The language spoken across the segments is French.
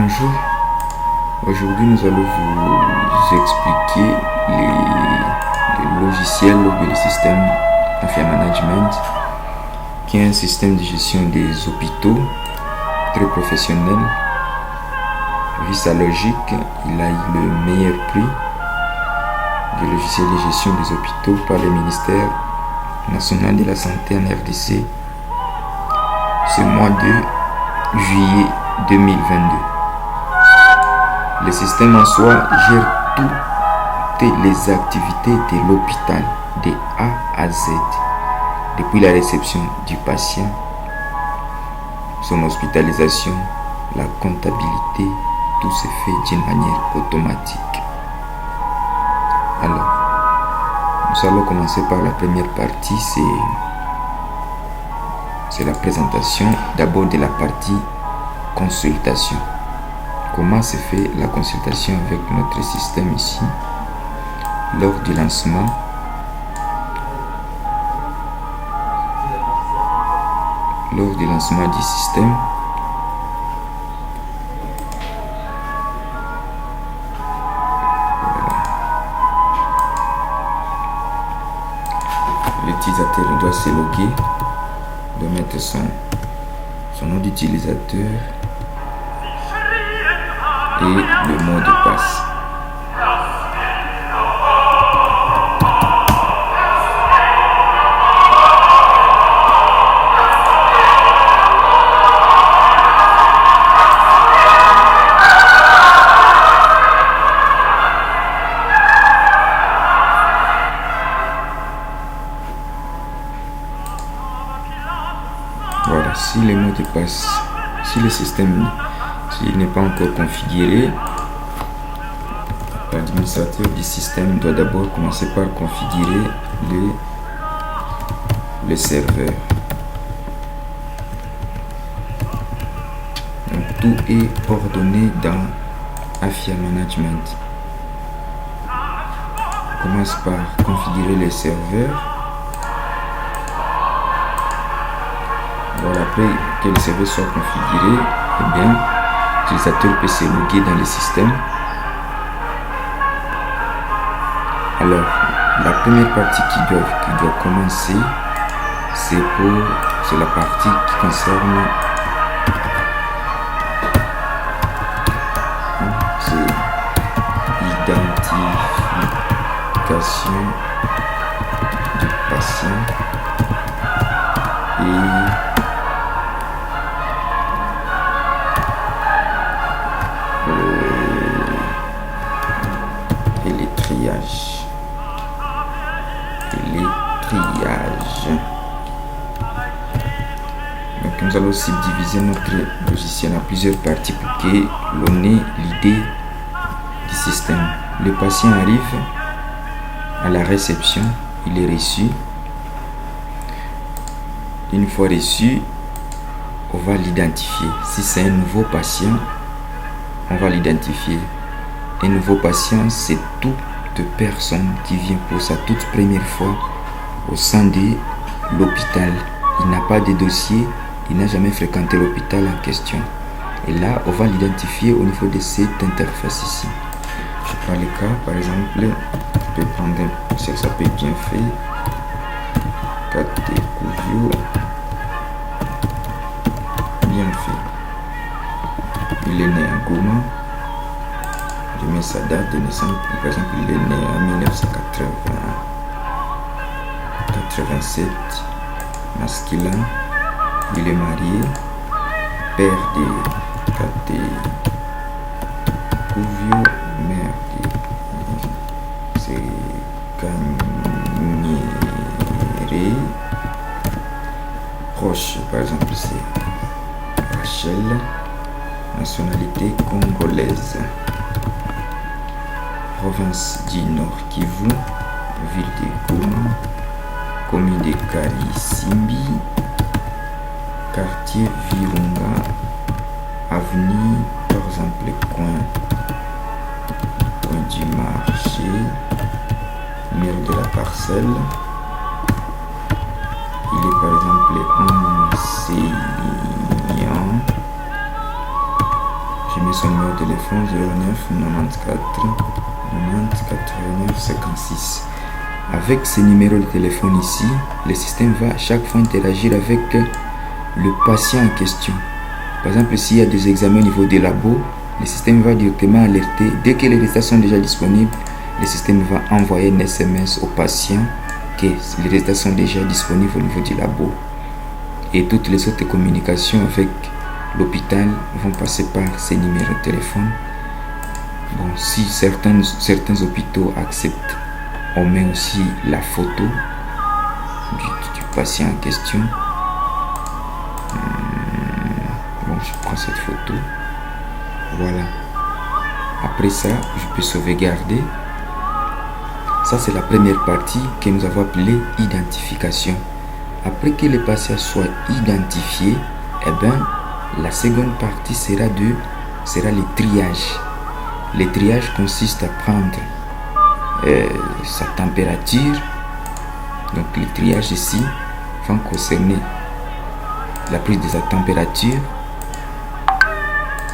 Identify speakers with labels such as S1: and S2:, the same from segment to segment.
S1: Bonjour, aujourd'hui nous allons vous expliquer les logiciels ou le système Afia Management, qui est un système de gestion des hôpitaux très professionnel. Vu sa logique, il a eu le meilleur prix du logiciel de gestion des hôpitaux par le ministère national de la santé en RDC ce mois de juillet 2022. Le système en soi gère toutes les activités de l'hôpital de A à Z, depuis la réception du patient, son hospitalisation, la comptabilité, tout se fait d'une manière automatique. Alors, nous allons commencer par la première partie, c'est la présentation d'abord de la partie consultation. Comment se fait la consultation avec notre système ici? Lors du lancement, du système, l'utilisateur doit se loguer, doit mettre son nom d'utilisateur et le mot de passe. Voilà, si le mot de passe, si le système n'est pas encore configuré, l'administrateur du système doit d'abord commencer par configurer le serveur. Donc, tout est ordonné dans Afia Management. On commence par configurer le serveur. Voilà, après que le serveur soit configuré, eh bien, l'utilisateur peut se loguer dans le système. Alors, la première partie qui doit commencer, c'est la partie qui concerne l'identification du patient et les triages. Donc nous allons aussi diviser notre logiciel en plusieurs parties pour que l'on ait l'idée du système. Le patient arrive à la réception, il est reçu. Une fois reçu, on va l'identifier. Si c'est un nouveau patient, on va l'identifier. Un nouveau patient, c'est toute personne qui vient pour sa toute première fois au sein de l'hôpital. Il n'a pas de dossier, il n'a jamais fréquenté l'hôpital en question. Et là, on va l'identifier au niveau de cette interface ici. Je prends le cas, par exemple, je peux prendre ça peut être bien fait. Catégorie bien fait. Il est né à Goma. Je mets sa date de naissance. Par exemple, il est né en 1987. Masculin. Il est marié. Père de Catégorie. Mère de c'est Kanyere. Proche, par exemple, c'est Rachel. Nationalité congolaise. Province du Nord Kivu. Ville de Goma. Commune de Karisimbi. Quartier Virunga. Avenue, par exemple, coin du marché. Numéro de la parcelle. Il est par exemple enseignant. Je met son numéro de téléphone 09 94 90 89 56. Avec ce numéro de téléphone ici, le système va chaque fois interagir avec le patient en question. Par exemple, s'il y a des examens au niveau des labos, le système va directement alerter. Dès que les résultats sont déjà disponibles, le système va envoyer un SMS au patient que les résultats sont déjà disponibles au niveau du labo. Et toutes les autres communications avec l'hôpital vont passer par ces numéros de téléphone. Bon, si certains hôpitaux acceptent, on met aussi la photo du patient en question. Bon, je prends cette photo. Voilà. Après ça, je peux sauvegarder. Ça, c'est la première partie que nous avons appelée identification. Après que le patient soit identifié, eh bien, la seconde partie sera le triage. Le triage consiste à prendre sa température. Donc, le triage ici va concerner la prise de sa température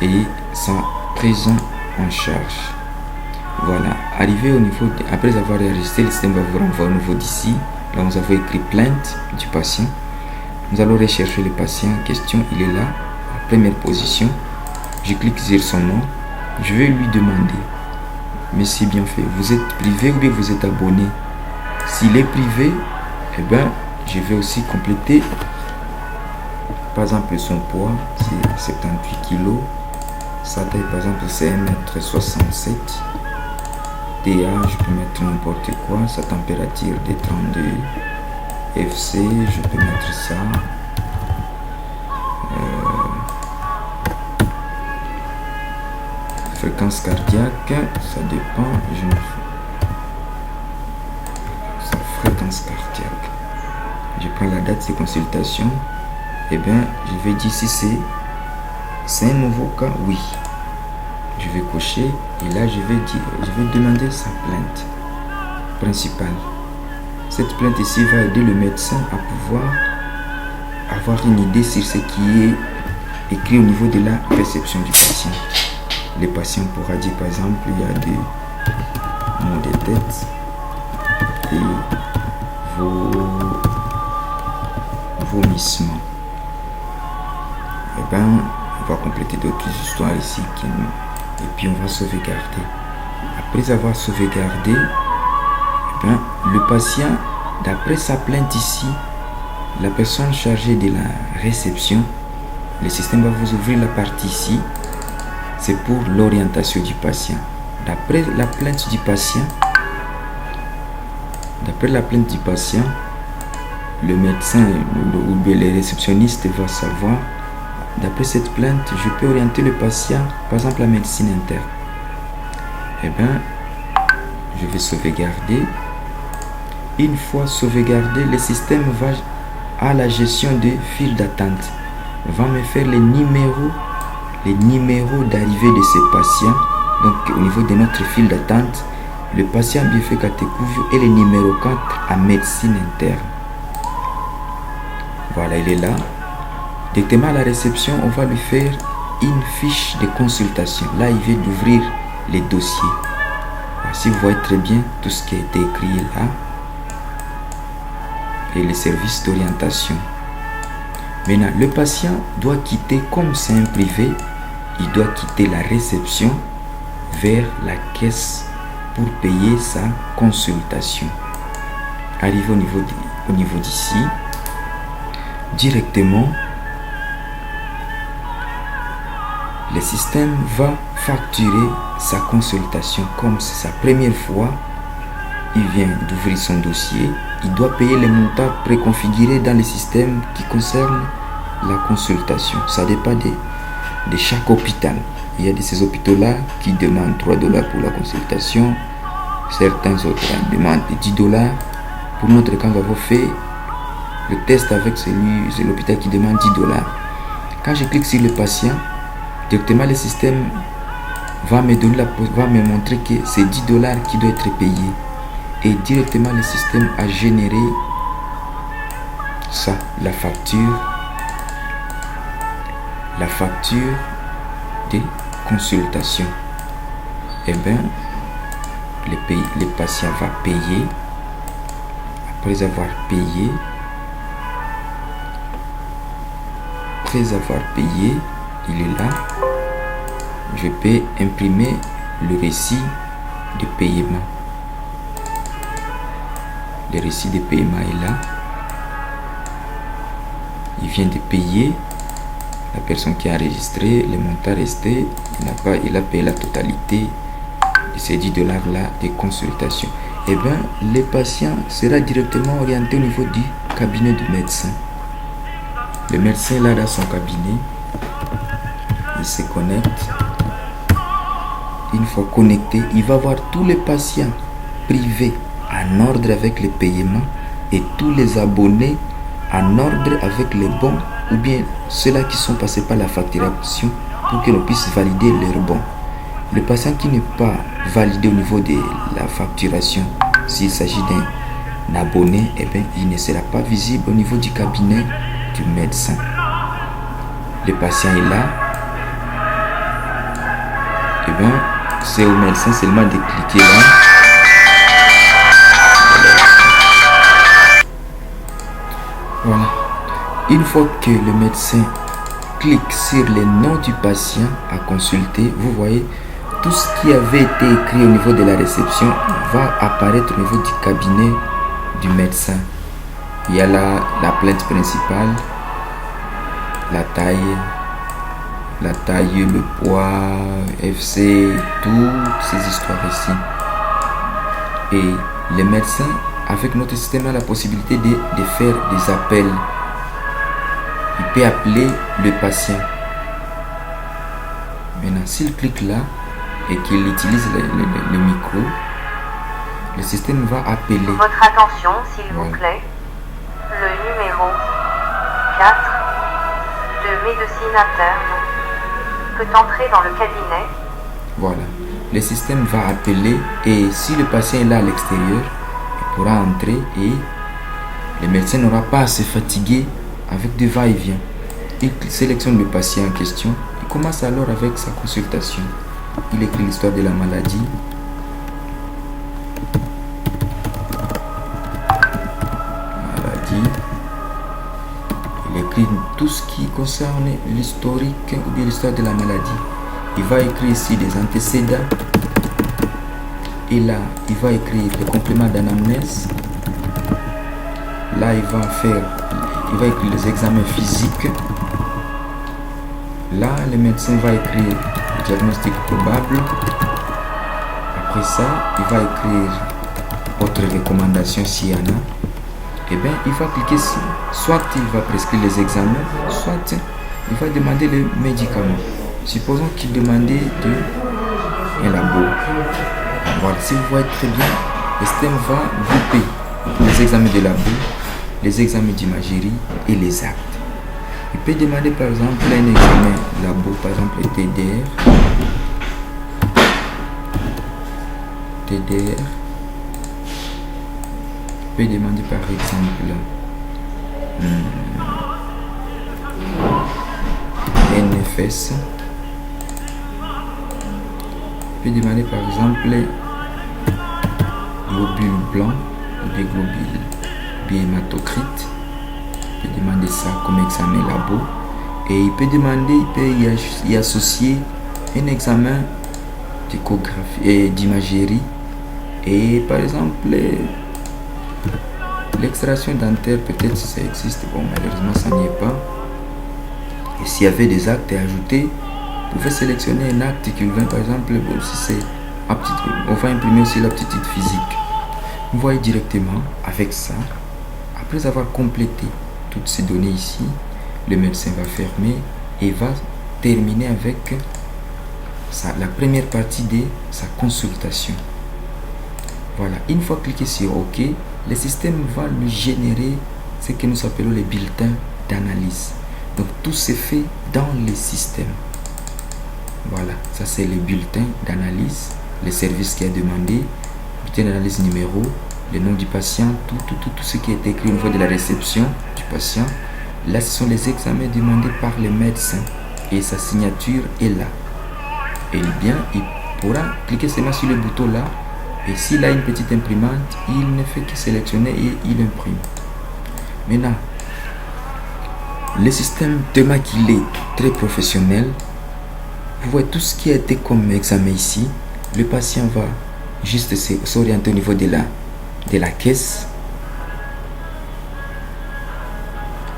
S1: et sa prise en charge. Voilà, arrivé au niveau après avoir enregistré, le système va vous renvoyer au niveau d'ici. Là, nous avons écrit plainte du patient. Nous allons rechercher le patient en question. Il est là, en première position. Je clique sur son nom. Je vais lui demander, mais c'est bien fait, vous êtes privé ou bien vous êtes abonné? S'il est privé, eh bien, je vais aussi compléter. Par exemple, son poids, c'est 78 kg. Sa taille, par exemple, c'est 1m67. TA, je peux mettre n'importe quoi. Sa température est 32. FC, je peux mettre ça. Fréquence cardiaque, ça dépend. Sa fréquence cardiaque. Je prends la date de consultation. Eh bien, je vais dire si c'est un nouveau cas, oui. Je vais cocher et là je vais demander sa plainte principale. Cette plainte ici va aider le médecin à pouvoir avoir une idée sur ce qui est écrit au niveau de la réception du patient. Le patient pourra dire par exemple il y a des maux de tête et vomissements. Et bien on va compléter d'autres histoires ici et puis on va sauvegarder. Après avoir sauvegardé, eh bien, le patient, d'après sa plainte ici, la personne chargée de la réception, le système va vous ouvrir la partie ici. C'est pour l'orientation du patient. D'après la plainte du patient, le médecin ou le réceptionniste va savoir, d'après cette plainte, je peux orienter le patient, par exemple la médecine interne. Eh bien, je vais sauvegarder. Une fois sauvegardé, le système va à la gestion des files d'attente. Va me faire les numéros d'arrivée de ces patients. Donc, au niveau de notre file d'attente, le patient bien fait Katekuvio et le numéro 4 à médecine interne. Voilà, il est là. Directement à la réception, on va lui faire une fiche de consultation. Là, il vient d'ouvrir les dossiers. Si vous voyez très bien tout ce qui a été écrit là. Et les services d'orientation. Maintenant, le patient doit quitter, comme c'est un privé, il doit quitter la réception vers la caisse pour payer sa consultation. Arrivé au niveau d'ici, directement, le système va facturer sa consultation. Comme c'est sa première fois, il vient d'ouvrir son dossier, il doit payer les montants préconfigurés dans le système qui concerne la consultation. Ça dépend de chaque hôpital. Il y a de ces hôpitaux-là qui demandent 3 $ pour la consultation. Certains autres demandent 10 $. Pour notre cas, nous avons fait le test avec c'est l'hôpital qui demande 10 $. Quand je clique sur le patient, directement le système va me montrer que c'est 10 $ qui doit être payé. Et directement le système a généré ça, la facture consultation. Eh bien, le patient va payer. Après avoir payé, il est là. Je peux imprimer le récit de paiement. Le récit de paiement est là. Il vient de payer. La personne qui a enregistré, le montant resté, il a payé la totalité de ces $10 là de consultation. Eh bien, le patient sera directement orienté au niveau du cabinet du médecin. Le médecin là dans son cabinet, il se connecte. Une fois connecté, il va voir tous les patients privés en ordre avec les paiements et tous les abonnés en ordre avec les bons ou bien ceux-là qui sont passés par la facturation pour que l'on puisse valider leurs bons. Le patient qui n'est pas validé au niveau de la facturation, s'il s'agit d'un abonné, eh bien, il ne sera pas visible au niveau du cabinet du médecin. Le patient est là. Eh bien, c'est au médecin seulement de cliquer là. Voilà. Une fois que le médecin clique sur le nom du patient à consulter, vous voyez, tout ce qui avait été écrit au niveau de la réception va apparaître au niveau du cabinet du médecin. Il y a là la plainte principale, la taille, le poids, FC, toutes ces histoires ici. Et les médecins, avec notre système, a la possibilité de faire des appels. Il peut appeler le patient. Maintenant, s'il clique là et qu'il utilise le micro, le système va appeler.
S2: Votre attention, s'il vous plaît. Le numéro 4 de médecine interne peut entrer dans le cabinet.
S1: Voilà. Le système va appeler et si le patient est là à l'extérieur, il pourra entrer et le médecin n'aura pas à se fatiguer avec des va-et-vient. Il sélectionne le patient en question. Il commence alors avec sa consultation. Il écrit l'histoire de la maladie. Il écrit tout ce qui concerne l'historique ou bien l'histoire de la maladie. Il va écrire ici des antécédents. Et là, il va écrire le complément d'anamnèse. Là, il va écrire les examens physiques. Là, le médecin va écrire le diagnostic probable. Après ça, il va écrire autre recommandation s'il y en a. Eh bien, il va cliquer ici. Soit il va prescrire les examens, soit il va demander les médicaments. Supposons qu'il demandait un labo. Voilà, si vous voyez très bien, le système va grouper les examens de labo, les examens d'imagerie et les actes. Il peut demander par exemple un examen labo, par exemple le TDR. Il peut demander par exemple NFS. Il peut demander par exemple globule blanc ou des globules bihématocrite. Il peut demander ça comme examen labo. Et il peut demander, il peut y associer un examen d'échographie et d'imagerie. Et par exemple, l'extraction dentaire, peut-être si ça existe, bon, malheureusement ça n'y est pas. Et s'il y avait des actes à ajouter, vous pouvez sélectionner un acte qui vient, par exemple, bon, si c'est aptitude, on va imprimer aussi l'aptitude physique. Vous voyez directement avec ça, après avoir complété toutes ces données ici, le médecin va fermer et va terminer avec la première partie de sa consultation. Voilà, une fois cliqué sur OK, le système va lui générer ce que nous appelons les bulletins d'analyse. Donc tout se fait dans le système. Voilà, ça c'est le bulletin d'analyse, le service qui a demandé, bulletin d'analyse numéro, le nom du patient, tout ce qui est écrit au niveau de la réception du patient. Là, ce sont les examens demandés par le médecin et sa signature est là. Et bien, il pourra cliquer seulement sur le bouton là. Et s'il a une petite imprimante, il ne fait que sélectionner et il imprime. Maintenant, le système, tellement qu'il est très professionnel, vous voyez tout ce qui a été comme examen ici. Le patient va juste s'orienter au niveau de la caisse.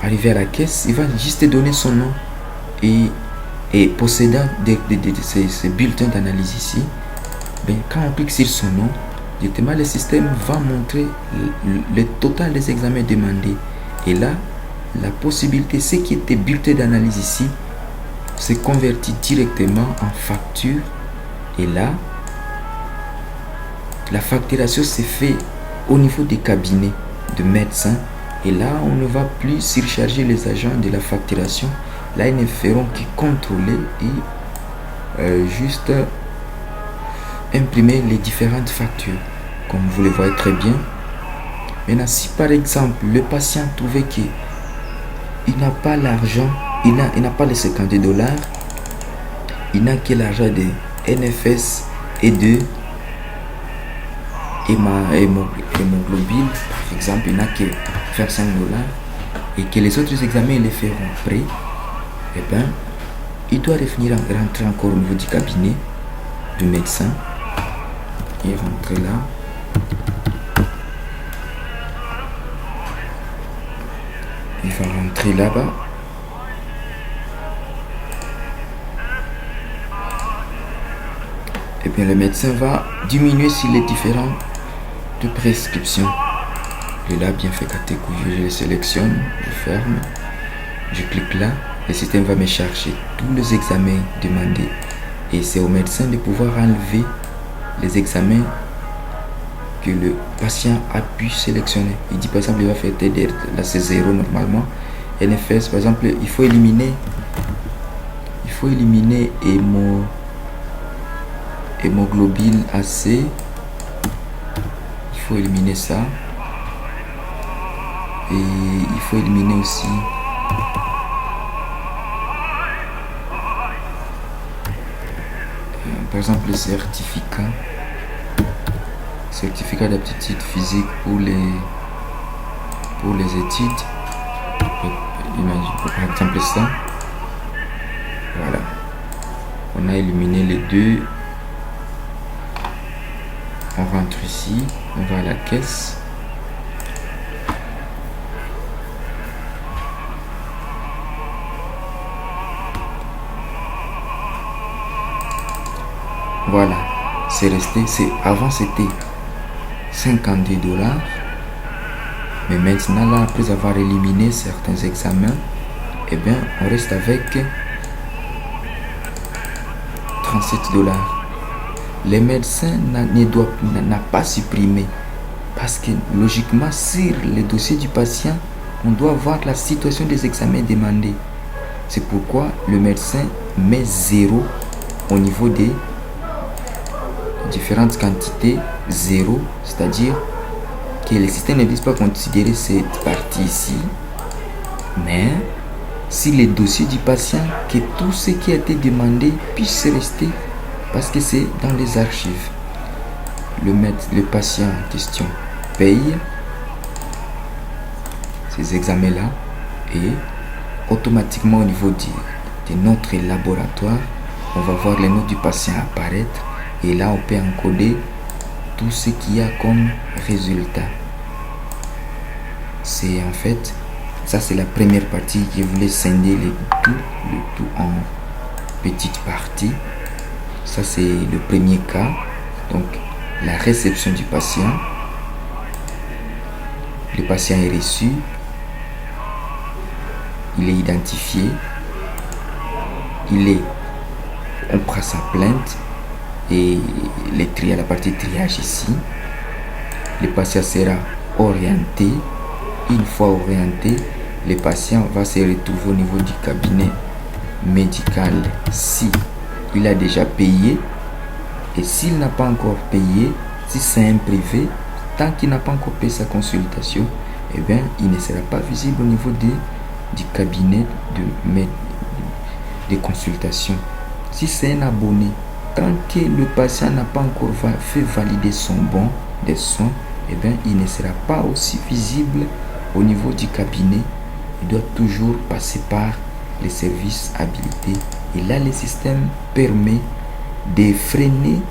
S1: Arrivé à la caisse, il va juste donner son nom et possédant ces bulletins d'analyse ici. Ben, quand on clique sur son nom, directement le système va montrer le total des examens demandés. Et là, la possibilité, ce qui était bulletin d'analyse ici, se convertit directement en facture. Et là, la facturation se fait au niveau des cabinets de médecins. Et là, on ne va plus surcharger les agents de la facturation. Là, ils ne feront que contrôler et juste imprimer les différentes factures. Comme vous le voyez très bien. Maintenant, si par exemple, le patient trouvait qu'il n'a pas l'argent, il n'a pas les $50, il n'a que l'argent de NFS et de hémoglobine, par exemple, il n'a que faire $5 et que les autres examens ils les feront après, et bien, il doit rentrer encore au niveau du cabinet du médecin et rentrer là. Il va rentrer là-bas. Et bien le médecin va diminuer sur les différentes prescriptions. Et là, bien fait catégorie, je les sélectionne, je ferme, je clique là. Le système va me chercher tous les examens demandés. Et c'est au médecin de pouvoir enlever les examens que le patient a pu sélectionner. Il dit par exemple, il va faire TDR, là c'est 0 normalement. NFS, par exemple, il faut éliminer hémoglobine AC. Il faut éliminer ça. Et il faut éliminer aussi par exemple le certificat d'aptitude physique pour les études. Par exemple ça. Voilà. On a éliminé les deux. On rentre ici. On va à la caisse. Voilà. C'est resté. Avant c'était $52. Mais maintenant, là, après avoir éliminé certains examens, eh bien, on reste avec $37. Les médecins n'a pas supprimé parce que logiquement, sur le dossier du patient, on doit voir la situation des examens demandés. C'est pourquoi le médecin met 0 au niveau des différentes quantités, 0, c'est-à-dire que le système ne puisse pas considérer cette partie ici, mais si le dossier du patient, que tout ce qui a été demandé puisse rester parce que c'est dans les archives. Le patient en question paye ces examens-là et automatiquement au niveau de notre laboratoire, on va voir les notes du patient apparaître et là on peut encoder tout ce qu'il y a comme résultat. C'est en fait, ça c'est la première partie. Je voulais scinder le tout en petites parties. Ça c'est le premier cas. Donc la réception du patient. Le patient est reçu. Il est identifié. On prend sa plainte. Et la partie triage ici. Le patient sera orienté. Une fois orienté, le patient va se retrouver au niveau du cabinet médical si il a déjà payé. Et s'il n'a pas encore payé, si c'est un privé, tant qu'il n'a pas encore payé sa consultation, eh bien, il ne sera pas visible au niveau du cabinet de consultation. Si c'est un abonné tant que le patient n'a pas encore fait valider son bon des soins, eh bien, il ne sera pas aussi visible au niveau du cabinet. Il doit toujours passer par les services habilités. Et là, le système permet de freiner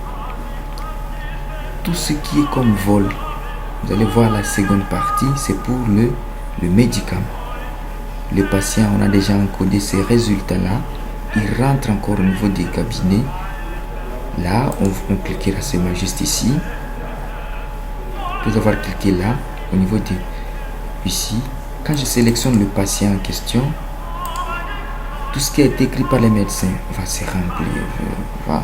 S1: tout ce qui est comme vol. Vous allez voir la seconde partie, c'est pour le médicament. Le patient, on a déjà encodé ces résultats-là. Il rentre encore au niveau des cabinets. Là, on cliquera seulement juste ici. Après avoir cliqué là, au niveau de ici, quand je sélectionne le patient en question, tout ce qui a été écrit par les médecins va se remplir, va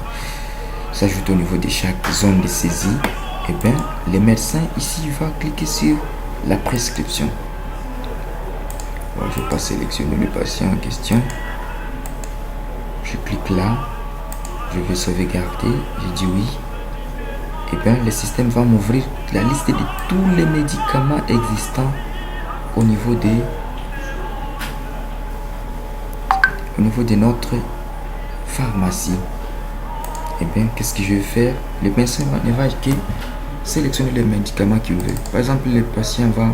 S1: s'ajouter au niveau de chaque zone de saisie. Et bien, les médecins ici va cliquer sur la prescription. Bon, je vais pas sélectionner le patient en question. Je clique là, je vais sauvegarder, je dis oui. Et bien, le système va m'ouvrir la liste de tous les médicaments existants au niveau de notre pharmacie. Et bien, qu'est-ce que je vais faire? Le médecin ne va que sélectionner les médicaments qu'il veut. Par exemple, le patient va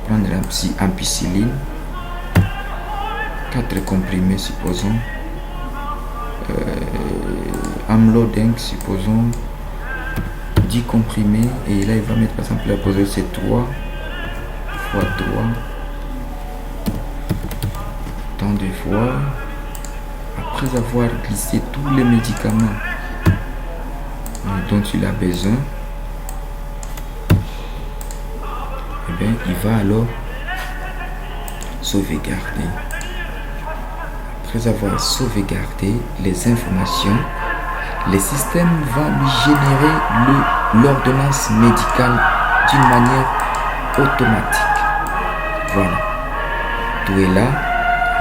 S1: prendre un ampicilline, 4 comprimés, supposons. Amloding, supposons. 10 comprimés. Et là, il va mettre, par exemple, la poser c'est 3 x 3. Tant de fois. Après avoir glissé tous les médicaments dont il a besoin, eh bien, il va alors sauvegarder. Après avoir sauvegardé les informations, le système va lui générer l'ordonnance médicale d'une manière automatique. Voilà. Tout est là.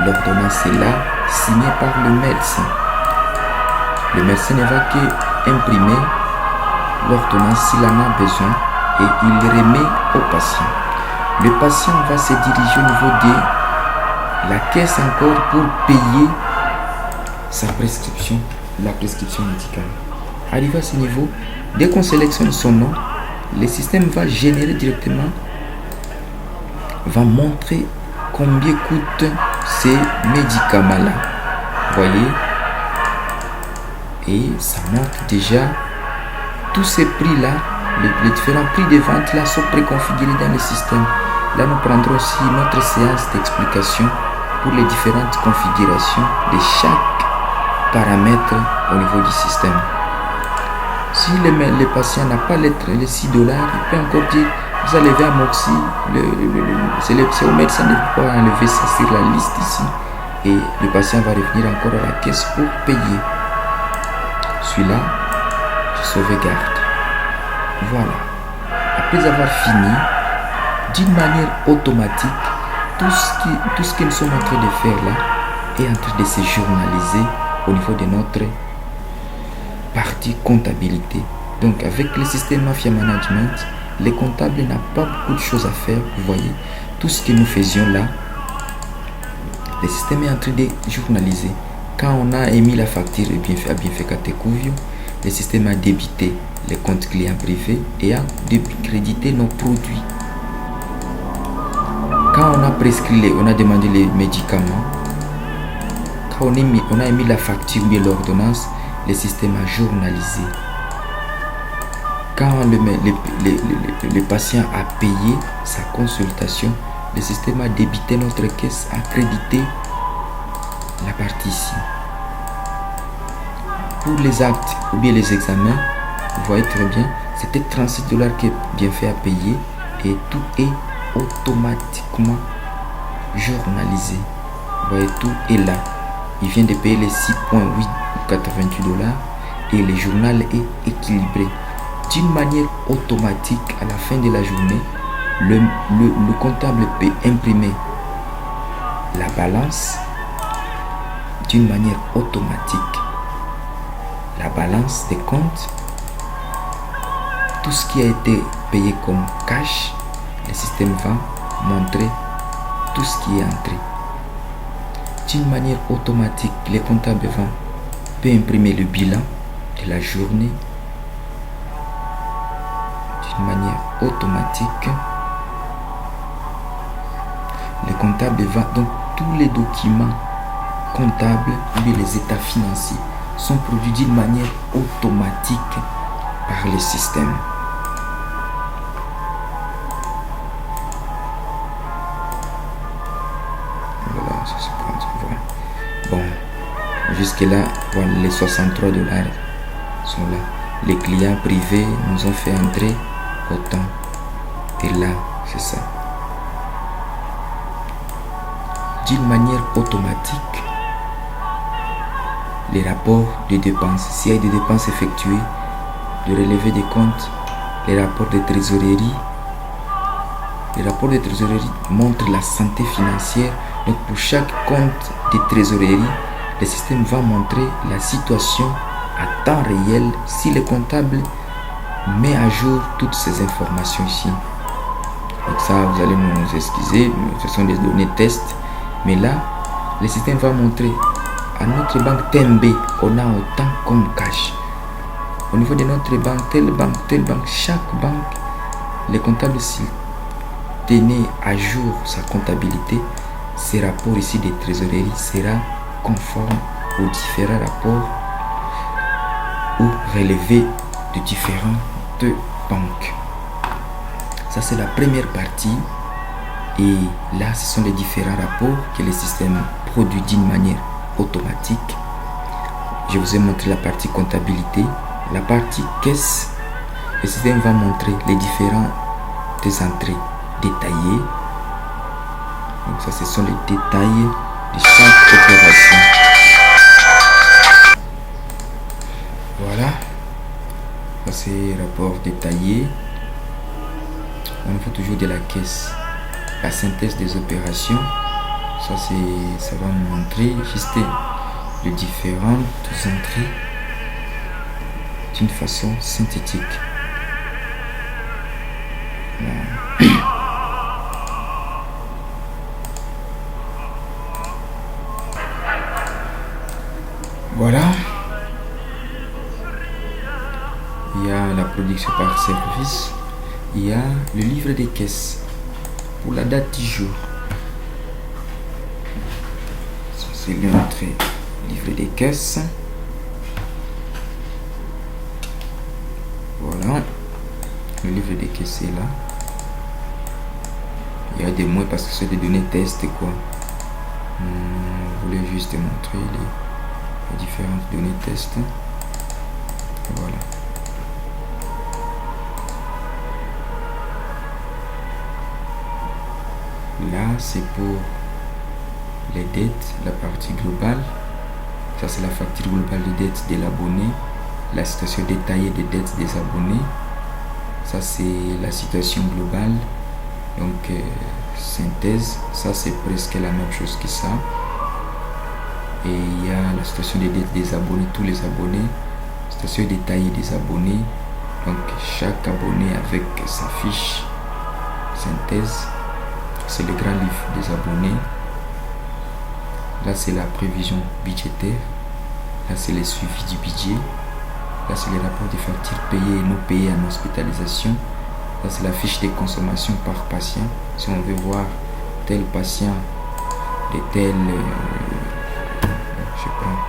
S1: L'ordonnance est là, signée par le médecin. Le médecin ne va que imprimer l'ordonnance s'il en a besoin et il le remet au patient. Le patient va se diriger au niveau de la caisse encore pour payer sa prescription, la prescription médicale. Arrivé à ce niveau, dès qu'on sélectionne son nom, le système va générer directement, va montrer combien coûtent ces médicaments-là. Voyez, et ça montre déjà tous ces prix-là, les différents prix de vente là sont préconfigurés dans le système. Là, nous prendrons aussi notre séance d'explication pour les différentes configurations de chaque paramètre au niveau du système. Si le patient n'a pas les $6, il peut encore dire vous allez à Moxie, c'est au médecin de pouvoir enlever ça sur la liste ici. Et le patient va revenir encore à la caisse pour payer. Celui-là, je sauvegarde. Voilà. Après avoir fini, d'une manière automatique, tout ce que nous sommes en train de faire là est en train de se journaliser au niveau de notre partie comptabilité. Donc avec le système Mafia Management, les comptables n'ont pas beaucoup de choses à faire. Vous voyez, tout ce que nous faisions là, le système est en train de journaliser. Quand on a émis la facture à Bienfait Catécuvio, le système a débité les comptes clients privés et a crédité nos produits. Quand on a prescrit, on a demandé les médicaments, quand on a émis la facture ou l'ordonnance, le système a journalisé. Quand le patient a payé sa consultation, le système a débité notre caisse, a crédité la partie ici. Pour les actes ou bien les examens, vous voyez très bien, c'était $36 que Bienfait a payé et tout est automatiquement journalisé. Vous voyez, tout est là. Il vient de payer les $6,88 et le journal est équilibré. D'une manière automatique, à la fin de la journée, le comptable peut imprimer la balance d'une manière automatique. La balance des comptes, tout ce qui a été payé comme cash, le système va montrer tout ce qui est entré. D'une manière automatique, les comptables peut imprimer le bilan de la journée d'une manière automatique. Le comptable va donc tous les documents comptables ou les états financiers sont produits d'une manière automatique par le système. Voilà, ça se prend. Voilà. Bon, jusque là, voilà, les 63 $ sont là. Les clients privés nous ont fait entrer autant. Et là, c'est ça. D'une manière automatique, les rapports de dépenses, s'il y a des dépenses effectuées, le relevé des comptes, les rapports de trésorerie. Les rapports de trésorerie montrent la santé financière. Donc pour chaque compte de trésorerie, le système va montrer la situation à temps réel si le comptable met à jour toutes ces informations ici. Donc ça, vous allez nous excuser, ce sont des données test. Mais là, le système va montrer à notre banque TMB, on a autant comme cash. Au niveau de notre banque, telle banque, chaque banque, les comptables, s'ils tenaient à jour sa comptabilité, ces rapports ici des trésoreries sera conforme aux différents rapports ou relevés de différentes banques. Ça, c'est la première partie. Et là, ce sont les différents rapports que le système produit d'une manière automatique. Je vous ai montré la partie comptabilité. La partie caisse, le système va montrer les différentes entrées détaillées. Donc ça, ce sont les détails de chaque opération. Voilà. Ça, c'est rapport détaillé. On fait toujours de la caisse. La synthèse des opérations, ça va nous montrer juste les différentes entrées d'une façon synthétique. Voilà. Il y a la production par service. Il y a le livre des caisses pour la date du jour. Ça, c'est l'entrée livre des caisses. Voilà. Le livre des caisses est là. Il y a des mots parce que c'est des données test quoi. Je voulais juste montrer les différentes données test. Voilà. Là, c'est pour les dettes, la partie globale. Ça, c'est la facture globale des dettes de l'abonné. La situation détaillée des dettes des abonnés. Ça, c'est la situation globale. Donc, synthèse. Ça, c'est presque la même chose que ça. Et il y a la situation des dettes des abonnés, tous les abonnés. Situation détaillée des abonnés. Donc, chaque abonné avec sa fiche synthèse. C'est le grand livre des abonnés. Là, c'est la prévision budgétaire. Là, c'est le suivi du budget. Là, c'est les rapports des factures payées et non payées en hospitalisation. Là, c'est la fiche de consommation par patient. Si on veut voir tel patient de tel... je prends...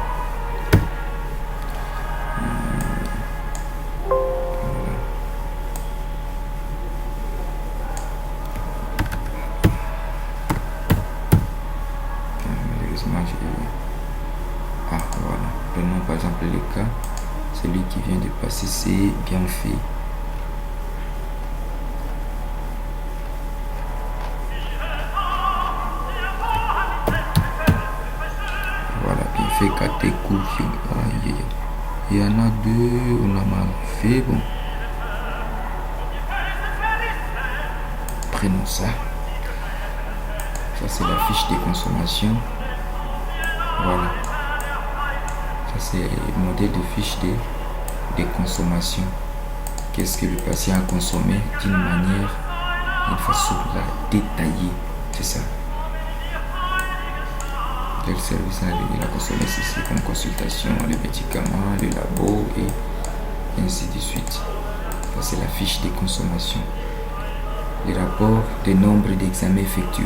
S1: voilà. Prenons par exemple le cas. Celui qui vient de passer, c'est bien fait. Voilà, bien fait, Kate Kouki. Il y en a deux, on a mal fait. Bon. Prenons ça. Ça, c'est la fiche de consommation. Voilà. Ça, c'est le modèle de fiche de consommation. Qu'est-ce que le patient a consommé d'une manière, d'une façon détaillée. C'est ça. quel service il a consommé ceci comme consultation, les médicaments, le labo et ainsi de suite. Ça c'est la fiche des consommations. Les rapports des nombres d'examens effectués.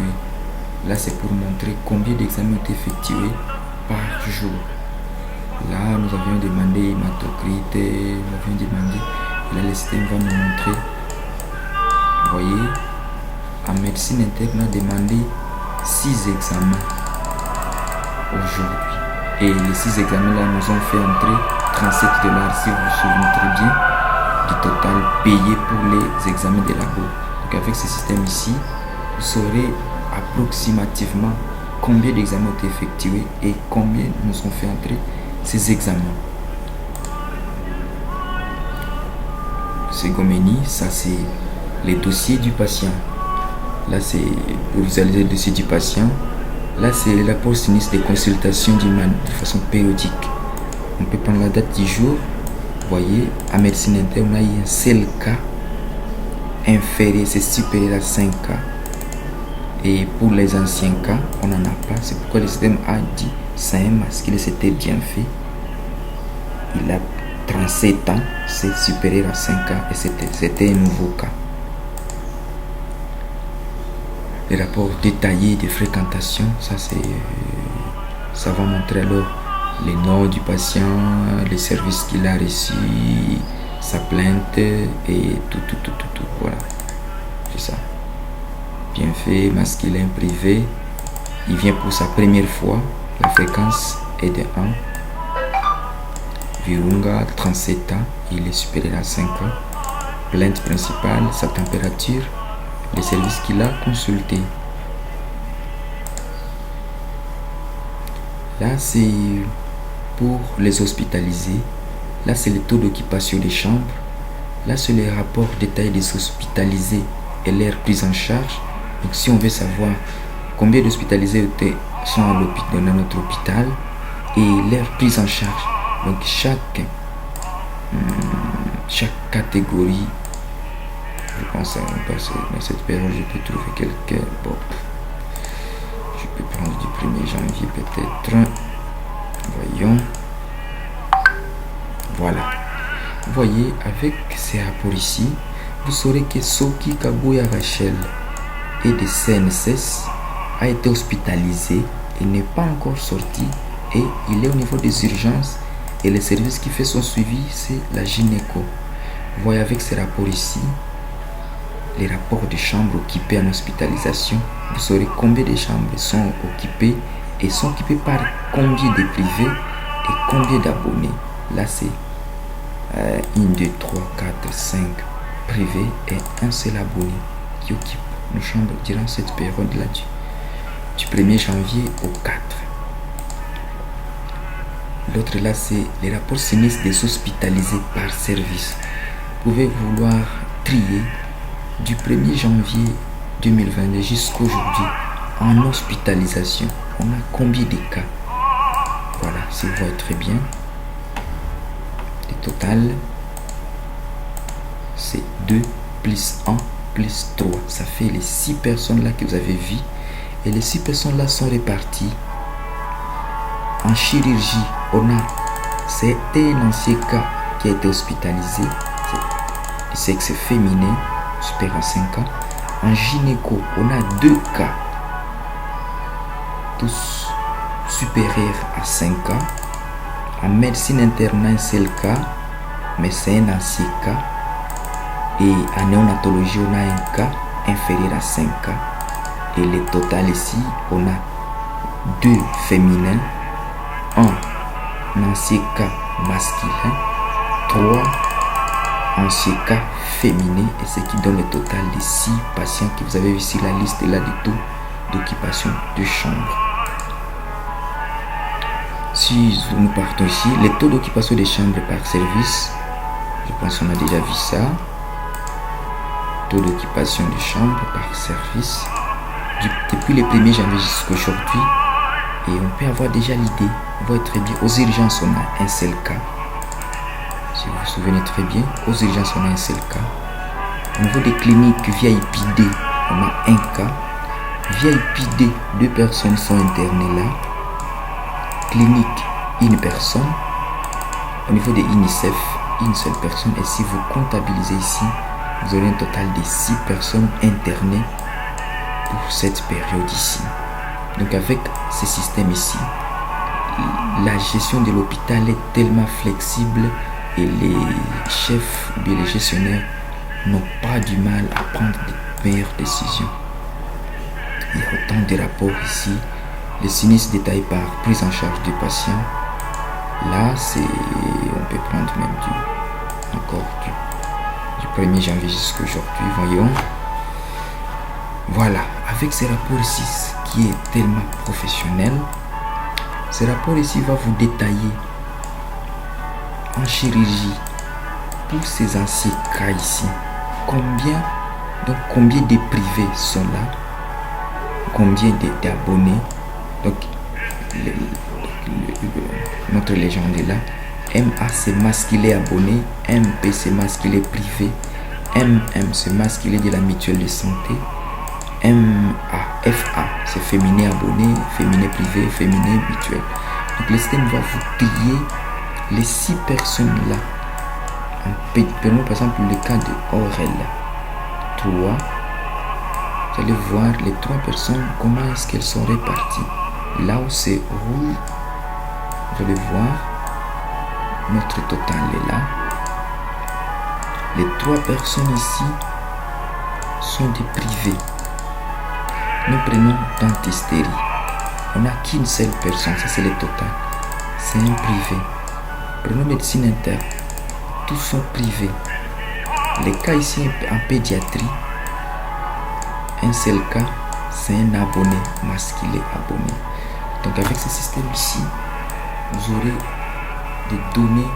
S1: Là c'est pour montrer combien d'examens ont été effectués par jour. Là nous avions demandé hématocrite, nous avions demandé, et là le système va nous montrer. Vous voyez, en médecine interne on a demandé 6 examens aujourd'hui. Et les 6 examens là nous ont fait entrer 37 $, si vous vous souvenez très bien, du total payé pour les examens de labo. Donc avec ce système ici, vous saurez approximativement combien d'examens ont été effectués et combien nous ont fait entrer ces examens. Segoménie, ça c'est les dossiers du patient. Là c'est pour visualiser le dossier du patient. Là c'est le rapport sinistre des consultations de façon périodique. On peut prendre la date du jour. Vous voyez, en médecine interne, on a eu un seul cas inférieur, c'est supérieur à 5 cas. Et pour les anciens cas, on n'en a pas. C'est pourquoi le système a dit c'est un masque, il s'était bien fait. Il a 37 ans, c'est supérieur à 5 cas et c'était un nouveau cas. Les rapports détaillés de fréquentation, ça va montrer alors les noms du patient, les services qu'il a reçus, sa plainte et tout. Voilà, c'est ça. Bien fait, masculin, privé. Il vient pour sa première fois. La fréquence est de 1. Virunga, 37 ans. Il est supérieur à 5 ans. Plainte principale, sa température, les services qu'il a consultés. Là, c'est pour les hospitalisés. Là, c'est le taux d'occupation des chambres. Là, c'est les rapports détaillés des hospitalisés et leur prise en charge. Donc, si on veut savoir combien d'hospitalisés sont dans notre hôpital et leur prise en charge. Donc, chaque catégorie, je pense dans cette période, je peux trouver quelques. Bon, je peux prendre du 1er janvier peut-être. Voyons. Voilà. Vous voyez, avec ces rapports ici, vous saurez que Soki Kabuya Rachel et de CNSS a été hospitalisé et n'est pas encore sorti et il est au niveau des urgences et le service qui fait son suivi c'est la gynéco. Vous voyez avec ces rapports ici, les rapports de chambres occupées en hospitalisation, vous saurez combien de chambres sont occupées et sont occupées par combien de privés et combien d'abonnés. Là c'est 1, 2, 3, 4, 5 privés et un seul abonné qui occupe nos chambres durant cette période-là du 1er janvier au 4. L'autre là c'est les rapports sinistres des hospitalisés par service. Vous pouvez vouloir trier du 1er janvier 2022 jusqu'à aujourd'hui en hospitalisation. On a combien de cas? Voilà, si vous voyez très bien. Le total c'est 2 plus 1 plus 3. Ça fait les 6 personnes là que vous avez vues. Et les 6 personnes là sont réparties. En chirurgie, on a un ancien cas qui a été hospitalisé. C'est sexe féminin, supérieur à 5 ans. En gynéco, on a 2 cas. Tous supérieurs à 5 ans. En médecine interne, c'est le cas, mais c'est un ancien cas. Et en néonatologie, on a un cas inférieur à 5 cas. Et le total ici, on a 2 féminins, 1 ancien cas masculin, 3 anciens cas féminins, et ce qui donne le total de 6 patients que vous avez vu sur la liste là du taux d'occupation de chambre. Si nous partons ici, les taux d'occupation des chambres par service, je pense qu'on a déjà vu ça. Taux d'occupation des chambres par service depuis le 1er janvier jusqu'à aujourd'hui, et on peut avoir déjà l'idée. On voit très bien, aux urgences on a un seul cas, si vous vous souvenez très bien. Aux urgences on a un seul cas. Au niveau des cliniques VIP-D, on a un cas. VIP-D, 2 personnes sont internées là. clinique, une personne. Au niveau de UNICEF, une seule personne. Et si vous comptabilisez ici, vous aurez un total de 6 personnes internées pour cette période ici. Donc avec ce système ici, la gestion de l'hôpital est tellement flexible et les chefs ou bien les gestionnaires n'ont pas du mal à prendre de meilleures décisions. Il y a autant de rapports ici. Les sinistres détaillés par prise en charge du patient. Là, on peut prendre même du 1er janvier jusqu'à aujourd'hui. Voyons. Voilà, avec ce rapport ici, qui est tellement professionnel, ce rapport ici va vous détailler en chirurgie pour ces anciens cas ici. Combien de privés sont là, combien d'abonnés. Donc, notre légende est là. MA c'est masculé abonné, MP c'est masculé privé, MM c'est masculé de la mutuelle de santé, FA c'est féminin abonné, féminin privé, féminin mutuel. Donc le système va vous trier les 6 personnes là. Prenons par exemple le cas de Aurel 3. Vous allez voir les 3 personnes, comment est-ce qu'elles sont réparties. Là où c'est rouge, vous allez voir, notre total est là. Les 3 personnes ici sont des privés. Nous prenons dentisterie. On n'a qu'une seule personne, ça c'est le total. C'est un privé. Prenons médecine interne. Tous sont privés. Les cas ici en pédiatrie, un seul cas, c'est un abonné, masculé abonné. Donc avec ce système ici, vous aurez des données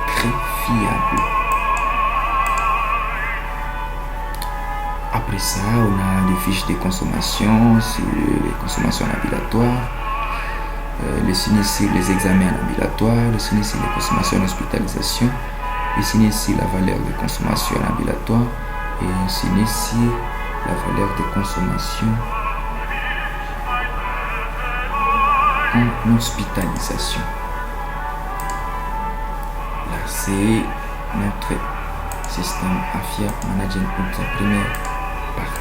S1: très fiables. Après ça, on a des fiches de consommation sur les consommations ambulatoires, le sinistre sur les examens ambulatoires, le sinistre sur les consommations en hospitalisation, le sinistre sur la valeur de consommation ambulatoire et un sinistre sur la valeur de consommation en hospitalisation. Là, c'est notre système AFIA Management pour la première partie.